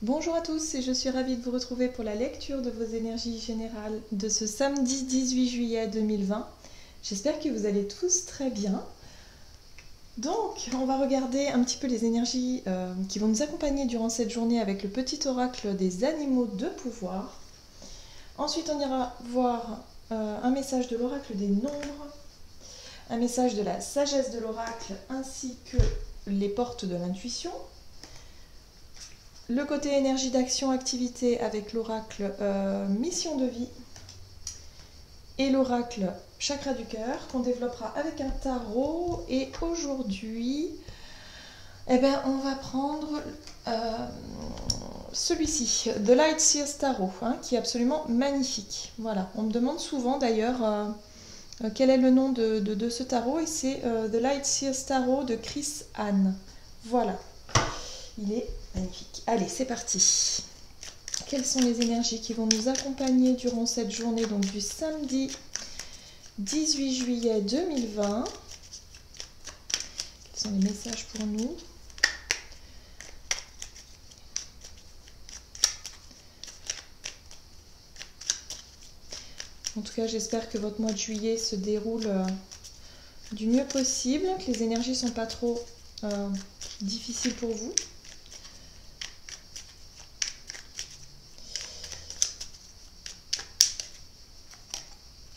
Bonjour à tous et je suis ravie de vous retrouver pour la lecture de vos énergies générales de ce samedi 18 juillet 2020. J'espère que vous allez tous très bien. Donc, on va regarder un petit peu les énergies qui vont nous accompagner durant cette journée avec le petit oracle des animaux de pouvoir. Ensuite, on ira voir un message de l'oracle des nombres, un message de la sagesse de l'oracle ainsi que les portes de l'intuition. Le côté énergie d'action, activité avec l'oracle mission de vie et l'oracle chakra du cœur qu'on développera avec un tarot. Et aujourd'hui, on va prendre celui-ci, The Light Seers Tarot, qui est absolument magnifique. Voilà, on me demande souvent d'ailleurs quel est le nom de ce tarot et c'est The Light Seers Tarot de Chris Anne. Voilà. Il est magnifique. Allez, c'est parti. Quelles sont les énergies qui vont nous accompagner durant cette journée, donc du samedi 18 juillet 2020? Quels sont les messages pour nous? En tout cas, j'espère que votre mois de juillet se déroule du mieux possible, que les énergies ne sont pas trop difficiles pour vous.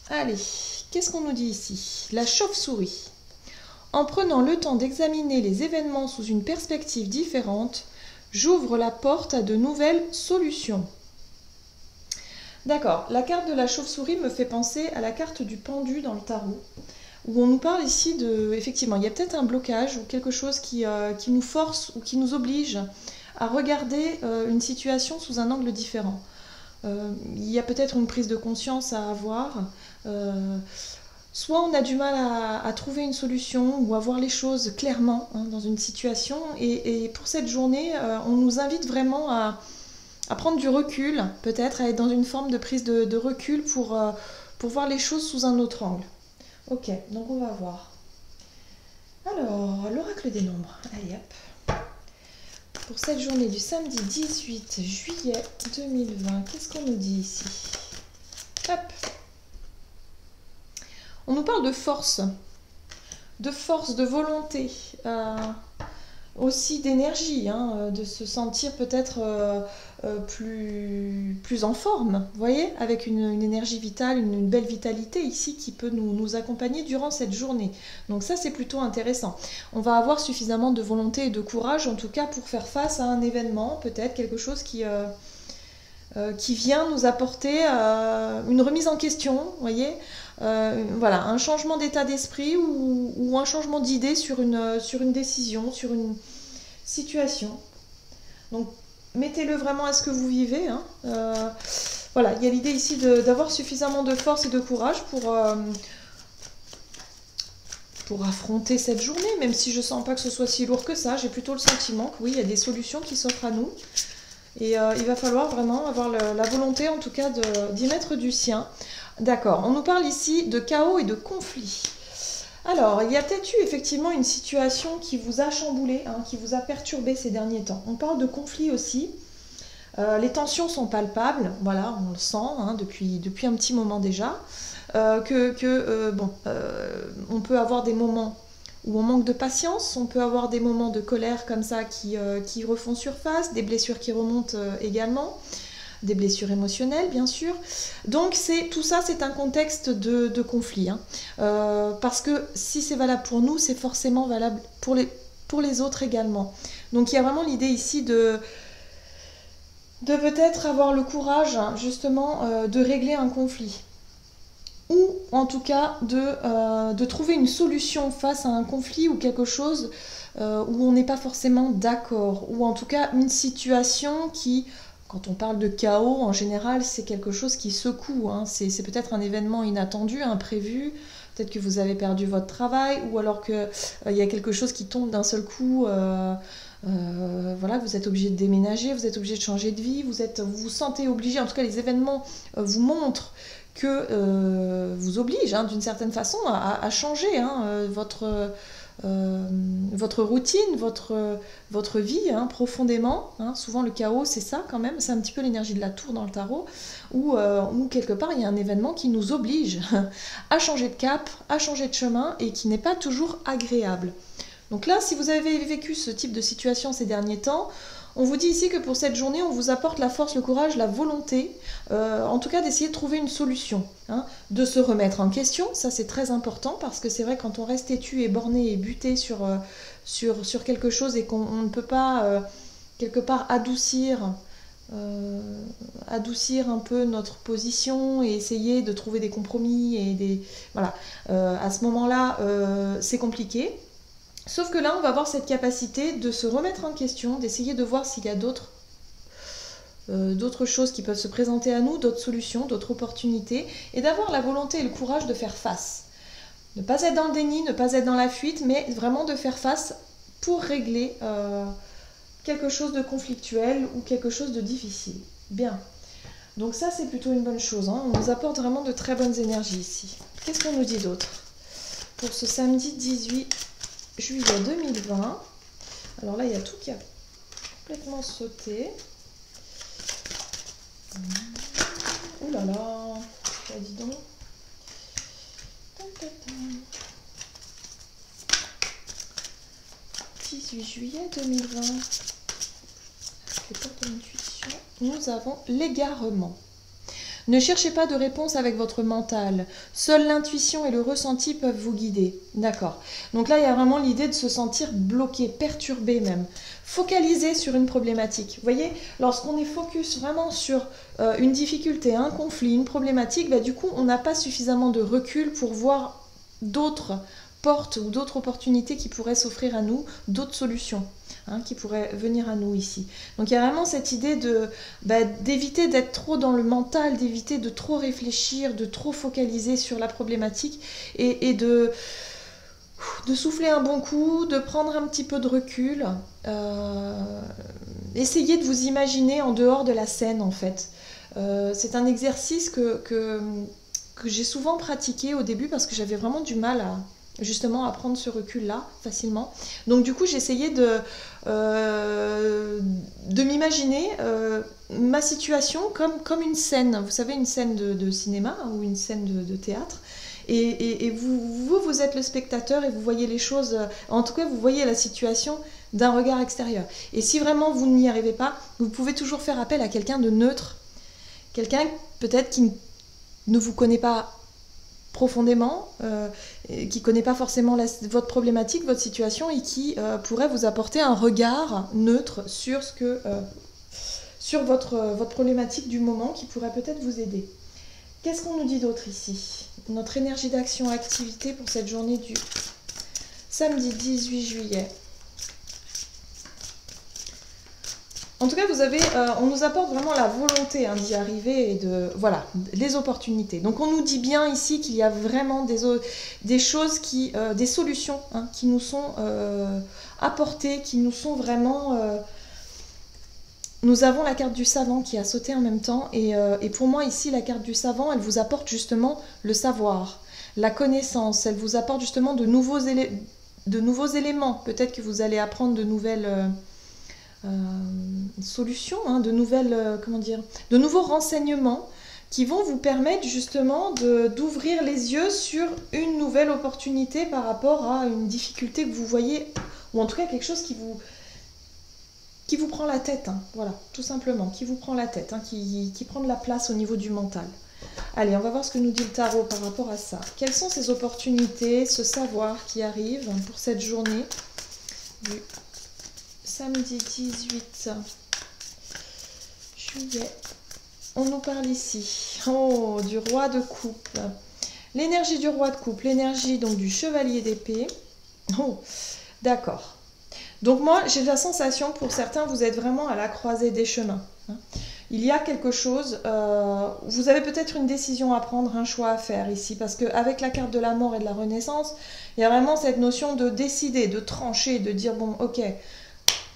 Allez, qu'est-ce qu'on nous dit ici? La chauve-souris. En prenant le temps d'examiner les événements sous une perspective différente, j'ouvre la porte à de nouvelles solutions. D'accord, la carte de la chauve-souris me fait penser à la carte du pendu dans le tarot, où on nous parle ici de... Effectivement, il y a peut-être un blocage ou quelque chose qui nous force ou qui nous oblige à regarder une situation sous un angle différent. Il y a peut-être une prise de conscience à avoir. Soit on a du mal à trouver une solution ou à voir les choses clairement dans une situation. Et pour cette journée, on nous invite vraiment à prendre du recul, peut-être à être dans une forme de prise de recul pour voir les choses sous un autre angle. Ok, donc on va voir. Alors, l'oracle des nombres. Allez hop. Pour cette journée du samedi 18 juillet 2020, qu'est-ce qu'on nous dit ici? Hop. On nous parle de force, de volonté, aussi d'énergie, de se sentir peut-être plus en forme, vous voyez, avec une énergie vitale, une belle vitalité ici qui peut nous accompagner durant cette journée. Donc ça, c'est plutôt intéressant. On va avoir suffisamment de volonté et de courage, en tout cas, pour faire face à un événement, peut-être quelque chose qui vient nous apporter une remise en question, vous voyez, voilà, un changement d'état d'esprit ou un changement d'idée sur une décision, sur une situation. Donc, mettez-le vraiment à ce que vous vivez. Voilà, il y a l'idée ici d'avoir suffisamment de force et de courage pour affronter cette journée, même si je ne sens pas que ce soit si lourd que ça. J'ai plutôt le sentiment que oui, il y a des solutions qui s'offrent à nous. Et il va falloir vraiment avoir la volonté, en tout cas, d'y mettre du sien. D'accord, on nous parle ici de chaos et de conflit. Alors, il y a peut-être eu effectivement une situation qui vous a chamboulé, qui vous a perturbé ces derniers temps. On parle de conflit aussi. Les tensions sont palpables, voilà, on le sent depuis un petit moment déjà. On peut avoir des moments où on manque de patience, on peut avoir des moments de colère comme ça qui refont surface, des blessures qui remontent également, des blessures émotionnelles bien sûr. Donc tout ça c'est un contexte de conflit, parce que si c'est valable pour nous, c'est forcément valable pour les autres également. Donc il y a vraiment l'idée ici de peut-être avoir le courage justement de régler un conflit. Ou en tout cas de trouver une solution face à un conflit ou quelque chose où on n'est pas forcément d'accord, ou en tout cas une situation qui, quand on parle de chaos, en général c'est quelque chose qui secoue, c'est peut-être un événement inattendu, imprévu, peut-être que vous avez perdu votre travail, ou alors qu'il y a quelque chose qui tombe d'un seul coup, voilà, vous êtes obligé de déménager, vous êtes obligé de changer de vie, vous vous sentez obligé, en tout cas les événements vous montrent que vous oblige d'une certaine façon à changer votre routine, votre vie profondément. Souvent le chaos, c'est ça quand même, c'est un petit peu l'énergie de la tour dans le tarot, où quelque part il y a un événement qui nous oblige à changer de cap, à changer de chemin et qui n'est pas toujours agréable. Donc là, si vous avez vécu ce type de situation ces derniers temps, on vous dit ici que pour cette journée, on vous apporte la force, le courage, la volonté, en tout cas d'essayer de trouver une solution, de se remettre en question. Ça, c'est très important parce que c'est vrai, quand on reste têtu et borné et buté sur quelque chose et qu'on ne peut pas, quelque part, adoucir un peu notre position et essayer de trouver des compromis et voilà. À ce moment-là, c'est compliqué. Sauf que là, on va avoir cette capacité de se remettre en question, d'essayer de voir s'il y a d'autres choses qui peuvent se présenter à nous, d'autres solutions, d'autres opportunités, et d'avoir la volonté et le courage de faire face. Ne pas être dans le déni, ne pas être dans la fuite, mais vraiment de faire face pour régler quelque chose de conflictuel ou quelque chose de difficile. Bien. Donc ça, c'est plutôt une bonne chose. On nous apporte vraiment de très bonnes énergies ici. Qu'est-ce qu'on nous dit d'autre pour ce samedi 18 juillet 2020. Alors là, il y a tout qui a complètement sauté. Ouh là là, dis donc. 18 juillet 2020. Les portes de l'intuition. Nous avons l'égarement. Ne cherchez pas de réponse avec votre mental. Seule l'intuition et le ressenti peuvent vous guider. D'accord. Donc là, il y a vraiment l'idée de se sentir bloqué, perturbé même. Focalisé sur une problématique. Vous voyez, lorsqu'on est focus vraiment sur une difficulté, un conflit, une problématique, du coup, on n'a pas suffisamment de recul pour voir d'autres portes ou d'autres opportunités qui pourraient s'offrir à nous, d'autres solutions. Qui pourrait venir à nous ici. Donc il y a vraiment cette idée d'éviter d'être trop dans le mental, d'éviter de trop réfléchir, de trop focaliser sur la problématique et de souffler un bon coup, de prendre un petit peu de recul. Essayez de vous imaginer en dehors de la scène en fait. C'est un exercice que j'ai souvent pratiqué au début parce que j'avais vraiment du mal à prendre ce recul-là facilement. Donc du coup, j'essayais de m'imaginer ma situation comme une scène. Vous savez, une scène de cinéma ou une scène de théâtre. Et vous êtes le spectateur et vous voyez les choses, en tout cas, vous voyez la situation d'un regard extérieur. Et si vraiment vous n'y arrivez pas, vous pouvez toujours faire appel à quelqu'un de neutre, quelqu'un peut-être qui ne vous connaît pas profondément, qui ne connaît pas forcément votre problématique, votre situation et qui pourrait vous apporter un regard neutre sur votre problématique du moment qui pourrait peut-être vous aider. Qu'est-ce qu'on nous dit d'autre ici? Notre énergie d'action activité pour cette journée du samedi 18 juillet. En tout cas, on nous apporte vraiment la volonté d'y arriver et les opportunités. Donc, on nous dit bien ici qu'il y a vraiment des choses des solutions qui nous sont apportées, qui nous sont vraiment. Nous avons la carte du savant qui a sauté en même temps, et pour moi ici, la carte du savant, elle vous apporte justement le savoir, la connaissance. Elle vous apporte justement de nouveaux éléments. Peut-être que vous allez apprendre de nouvelles solutions, de nouveaux renseignements qui vont vous permettre justement d'ouvrir les yeux sur une nouvelle opportunité par rapport à une difficulté que vous voyez, ou en tout cas quelque chose qui vous prend la tête, voilà, tout simplement, qui vous prend la tête, qui prend de la place au niveau du mental. Allez, on va voir ce que nous dit le tarot par rapport à ça. Quelles sont ces opportunités, ce savoir qui arrive pour cette journée du samedi 18 juillet. On nous parle ici du roi de coupe. L'énergie du roi de coupe, l'énergie donc du chevalier d'épée. Oh, d'accord. Donc moi, j'ai la sensation, pour certains, vous êtes vraiment à la croisée des chemins. Il y a quelque chose, vous avez peut-être une décision à prendre, un choix à faire ici, parce qu'avec la carte de la mort et de la renaissance, il y a vraiment cette notion de décider, de trancher, de dire, bon, ok,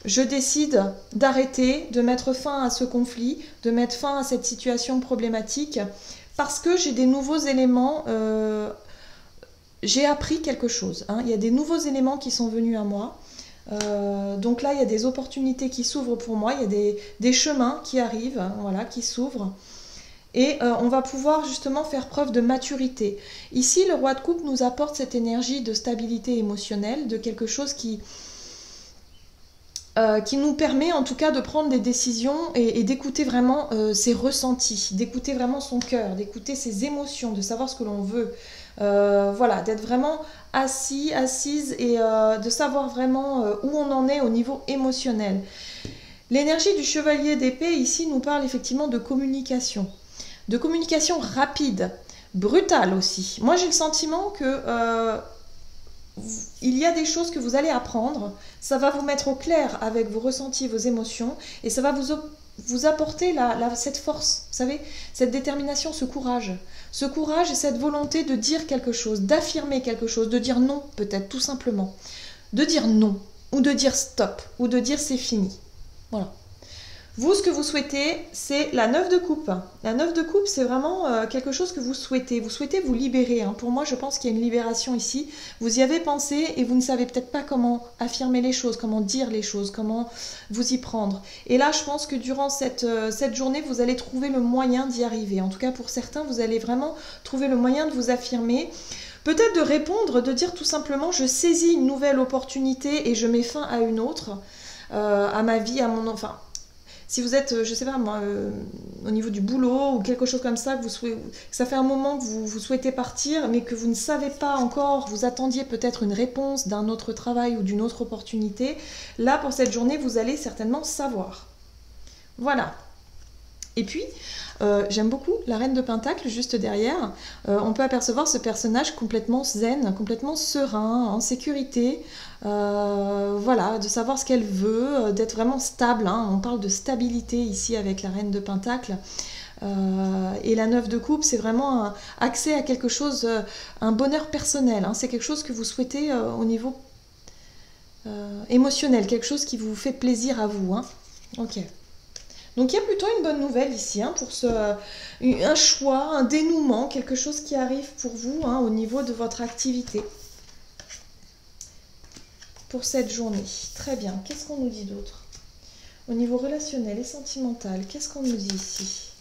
je décide d'arrêter, de mettre fin à ce conflit, de mettre fin à cette situation problématique, parce que j'ai des nouveaux éléments j'ai appris quelque chose. Hein. Il y a des nouveaux éléments qui sont venus à moi. Donc là, il y a des opportunités qui s'ouvrent pour moi. Il y a des chemins qui arrivent, voilà, qui s'ouvrent. Et on va pouvoir justement faire preuve de maturité. Ici, le roi de coupe nous apporte cette énergie de stabilité émotionnelle, de quelque chose qui nous permet en tout cas de prendre des décisions et d'écouter vraiment ses ressentis, d'écouter vraiment son cœur, d'écouter ses émotions, de savoir ce que l'on veut. Voilà, d'être vraiment assise et de savoir vraiment où on en est au niveau émotionnel. L'énergie du chevalier d'épée ici nous parle effectivement de communication rapide, brutale aussi. Moi j'ai le sentiment que il y a des choses que vous allez apprendre, ça va vous mettre au clair avec vos ressentis, vos émotions, et ça va vous apporter cette force, vous savez, cette détermination, ce courage et cette volonté de dire quelque chose, d'affirmer quelque chose, de dire non peut-être tout simplement, de dire non, ou de dire stop, ou de dire c'est fini. Voilà. Vous, ce que vous souhaitez, c'est la 9 de coupe. La 9 de coupe, c'est vraiment quelque chose que vous souhaitez. Vous souhaitez vous libérer. Hein. Pour moi, je pense qu'il y a une libération ici. Vous y avez pensé et vous ne savez peut-être pas comment affirmer les choses, comment dire les choses, comment vous y prendre. Et là, je pense que durant cette journée, vous allez trouver le moyen d'y arriver. En tout cas, pour certains, vous allez vraiment trouver le moyen de vous affirmer. Peut-être de répondre, de dire tout simplement, je saisis une nouvelle opportunité et je mets fin à une autre, à ma vie, à mon... Enfin, si vous êtes, je sais pas moi, au niveau du boulot ou quelque chose comme ça, que ça fait un moment que vous souhaitez partir, mais que vous ne savez pas encore, vous attendiez peut-être une réponse d'un autre travail ou d'une autre opportunité, là, pour cette journée, vous allez certainement savoir. Voilà. Et puis, j'aime beaucoup la reine de Pentacle, juste derrière. On peut apercevoir ce personnage complètement zen, complètement serein, en sécurité. Voilà, de savoir ce qu'elle veut, d'être vraiment stable. Hein. On parle de stabilité ici avec la reine de Pentacle. Et la 9 de coupe, c'est vraiment un accès à quelque chose, un bonheur personnel. Hein. C'est quelque chose que vous souhaitez au niveau émotionnel, quelque chose qui vous fait plaisir à vous. Hein. Ok. Donc il y a plutôt une bonne nouvelle ici, hein, pour un choix, un dénouement, quelque chose qui arrive pour vous, hein, au niveau de votre activité pour cette journée. Très bien, qu'est-ce qu'on nous dit d'autre? Au niveau relationnel et sentimental, qu'est-ce qu'on nous dit ici?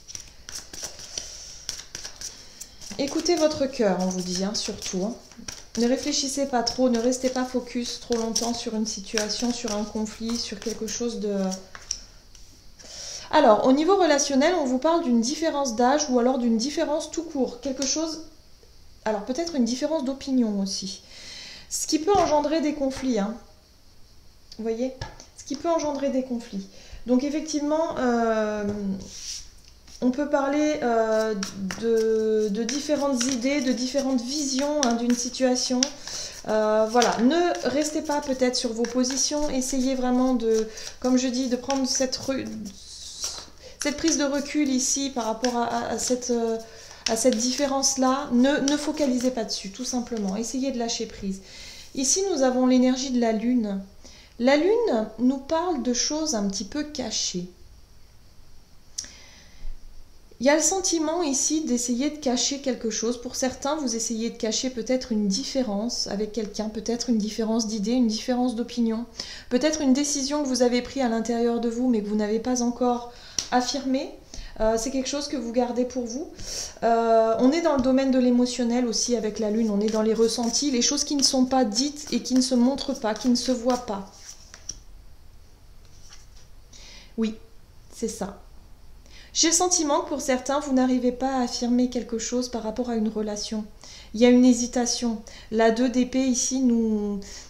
Écoutez votre cœur, on vous dit, hein, surtout. Hein. Ne réfléchissez pas trop, ne restez pas focus trop longtemps sur une situation, sur un conflit, sur quelque chose de... Alors, au niveau relationnel, on vous parle d'une différence d'âge ou alors d'une différence tout court. Quelque chose... Alors, peut-être une différence d'opinion aussi. Ce qui peut engendrer des conflits. Hein. Vous voyez? Ce qui peut engendrer des conflits. Donc, effectivement, on peut parler de différentes idées, de différentes visions, hein, d'une situation. Voilà, ne restez pas peut-être sur vos positions. Essayez vraiment de, comme je dis, de prendre cette prise de recul ici par rapport à cette différence-là. Ne focalisez pas dessus, tout simplement. Essayez de lâcher prise. Ici, nous avons l'énergie de la Lune. La Lune nous parle de choses un petit peu cachées. Il y a le sentiment ici d'essayer de cacher quelque chose. Pour certains, vous essayez de cacher peut-être une différence avec quelqu'un, peut-être une différence d'idée, une différence d'opinion, peut-être une décision que vous avez prise à l'intérieur de vous mais que vous n'avez pas encore affirmée. C'est quelque chose que vous gardez pour vous. On est dans le domaine de l'émotionnel aussi avec la Lune. On est dans les ressentis, les choses qui ne sont pas dites et qui ne se montrent pas, qui ne se voient pas. Oui, c'est ça. J'ai le sentiment que pour certains, vous n'arrivez pas à affirmer quelque chose par rapport à une relation. Il y a une hésitation. La 2 d'épée ici,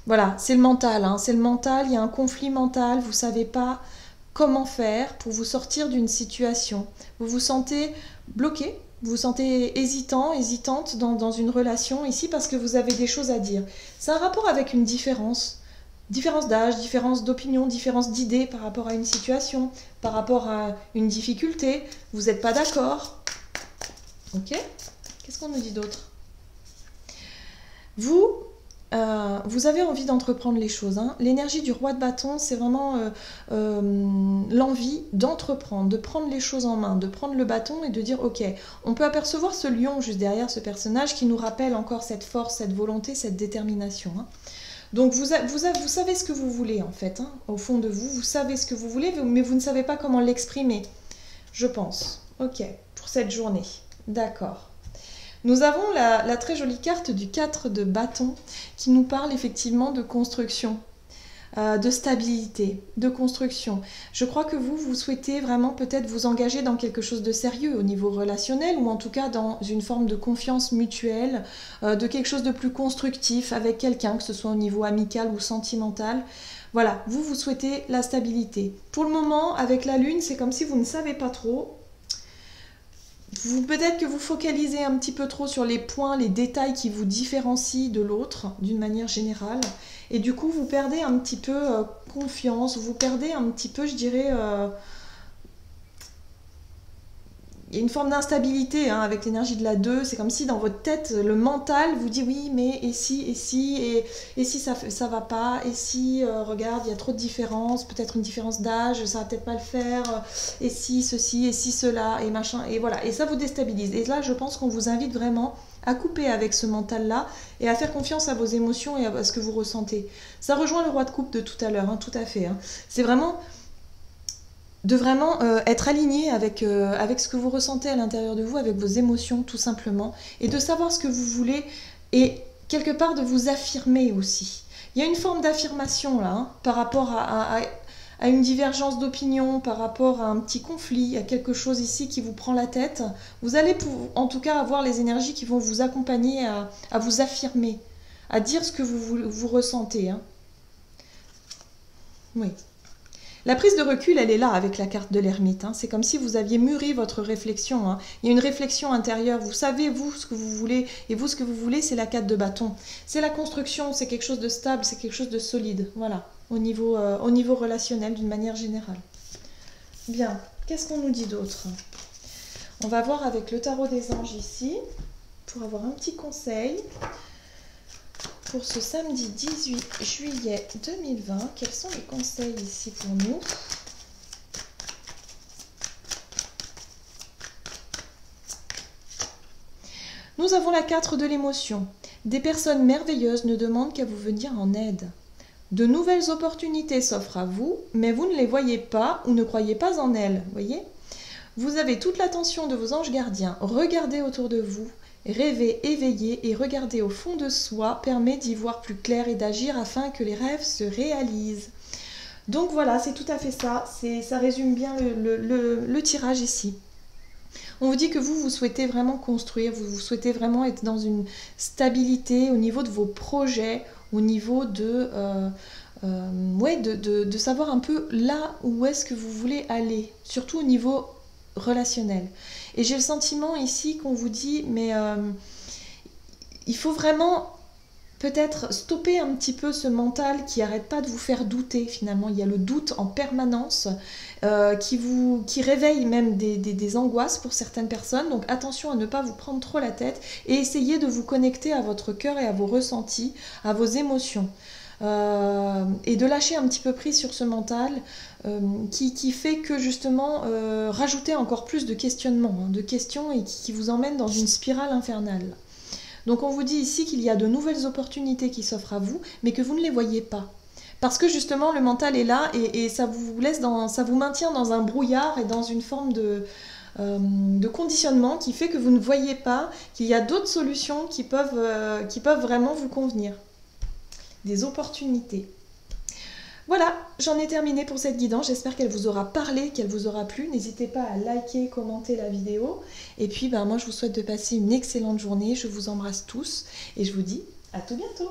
voilà, c'est le mental. Hein, c'est le mental, il y a un conflit mental, vous ne savez pas comment faire pour vous sortir d'une situation. Vous vous sentez bloqué, vous vous sentez hésitant, hésitante dans une relation ici parce que vous avez des choses à dire. C'est un rapport avec une différence. Différence d'âge, différence d'opinion, différence d'idées par rapport à une situation, par rapport à une difficulté. Vous n'êtes pas d'accord. Ok? Qu'est-ce qu'on nous dit d'autre? Vous, vous avez envie d'entreprendre les choses. Hein. L'énergie du roi de bâton, c'est vraiment l'envie d'entreprendre, de prendre les choses en main, de prendre le bâton et de dire ok, on peut apercevoir ce lion juste derrière ce personnage qui nous rappelle encore cette force, cette volonté, cette détermination. Hein. Donc vous savez ce que vous voulez en fait, hein. Au fond de vous, vous savez ce que vous voulez, mais vous ne savez pas comment l'exprimer, je pense. Ok, pour cette journée, d'accord. Nous avons la très jolie carte du 4 de bâton qui nous parle effectivement de construction, de stabilité, de construction. Je crois que vous souhaitez vraiment peut-être vous engager dans quelque chose de sérieux au niveau relationnel ou en tout cas dans une forme de confiance mutuelle, de quelque chose de plus constructif avec quelqu'un, que ce soit au niveau amical ou sentimental. Voilà, vous souhaitez la stabilité. Pour le moment, avec la lune, c'est comme si vous ne savez pas trop. Peut-être que vous focalisez un petit peu trop sur les points, les détails qui vous différencient de l'autre, d'une manière générale. Et du coup, vous perdez un petit peu confiance, vous perdez un petit peu, je dirais... il y a une forme d'instabilité hein, avec l'énergie de la 2. C'est comme si dans votre tête, le mental vous dit oui, mais et si ça va pas, et si, regarde, il y a trop de différences, peut-être une différence d'âge, ça va peut-être pas le faire, et si ceci, et si cela, et machin, et voilà. Et ça vous déstabilise. Et là, je pense qu'on vous invite vraiment à couper avec ce mental-là et à faire confiance à vos émotions et à ce que vous ressentez. Ça rejoint le roi de coupe de tout à l'heure, hein, tout à fait. Hein. C'est vraiment... de vraiment être aligné avec ce que vous ressentez à l'intérieur de vous, avec vos émotions tout simplement, et de savoir ce que vous voulez, et quelque part de vous affirmer aussi. Il y a une forme d'affirmation là, hein, par rapport à une divergence d'opinion, par rapport à un petit conflit, à quelque chose ici qui vous prend la tête. Vous allez en tout cas avoir les énergies qui vont vous accompagner à vous affirmer, à dire ce que vous ressentez. Hein. Oui. La prise de recul, elle est là avec la carte de l'ermite. Hein. C'est comme si vous aviez mûri votre réflexion. Hein. Il y a une réflexion intérieure. Vous savez, vous, ce que vous voulez. Et vous, ce que vous voulez, c'est la 4 de bâton. C'est la construction, c'est quelque chose de stable, c'est quelque chose de solide. Voilà, au niveau relationnel, d'une manière générale. Bien, qu'est-ce qu'on nous dit d'autre? On va voir avec le tarot des anges ici, pour avoir un petit conseil. Pour ce samedi 18 juillet 2020, quels sont les conseils ici pour nous? Nous avons la 4 de l'émotion. Des personnes merveilleuses ne demandent qu'à vous venir en aide. De nouvelles opportunités s'offrent à vous, mais vous ne les voyez pas ou ne croyez pas en elles. Voyez? Vous avez toute l'attention de vos anges gardiens. Regardez autour de vous. Rêver, éveiller et regarder au fond de soi permet d'y voir plus clair et d'agir afin que les rêves se réalisent. Donc voilà, c'est tout à fait ça. Ça résume bien le tirage ici. On vous dit que vous souhaitez vraiment construire, vous souhaitez vraiment être dans une stabilité au niveau de vos projets, au niveau de savoir un peu là où est-ce que vous voulez aller, surtout au niveau relationnel. Et j'ai le sentiment ici qu'on vous dit, mais il faut vraiment peut-être stopper un petit peu ce mental qui n'arrête pas de vous faire douter finalement. Il y a le doute en permanence qui réveille même des angoisses pour certaines personnes. Donc attention à ne pas vous prendre trop la tête et essayez de vous connecter à votre cœur et à vos ressentis, à vos émotions. Et de lâcher un petit peu prise sur ce mental qui fait que justement rajouter encore plus de questionnements, hein, de questions et qui vous emmène dans une spirale infernale. Donc on vous dit ici qu'il y a de nouvelles opportunités qui s'offrent à vous, mais que vous ne les voyez pas. Parce que justement le mental est là et ça vous maintient dans un brouillard et dans une forme de conditionnement qui fait que vous ne voyez pas qu'il y a d'autres solutions qui peuvent vraiment vous convenir. Des opportunités. Voilà, j'en ai terminé pour cette guidance. J'espère qu'elle vous aura parlé, qu'elle vous aura plu. N'hésitez pas à liker, commenter la vidéo. Et puis, moi, je vous souhaite de passer une excellente journée. Je vous embrasse tous et je vous dis à tout bientôt.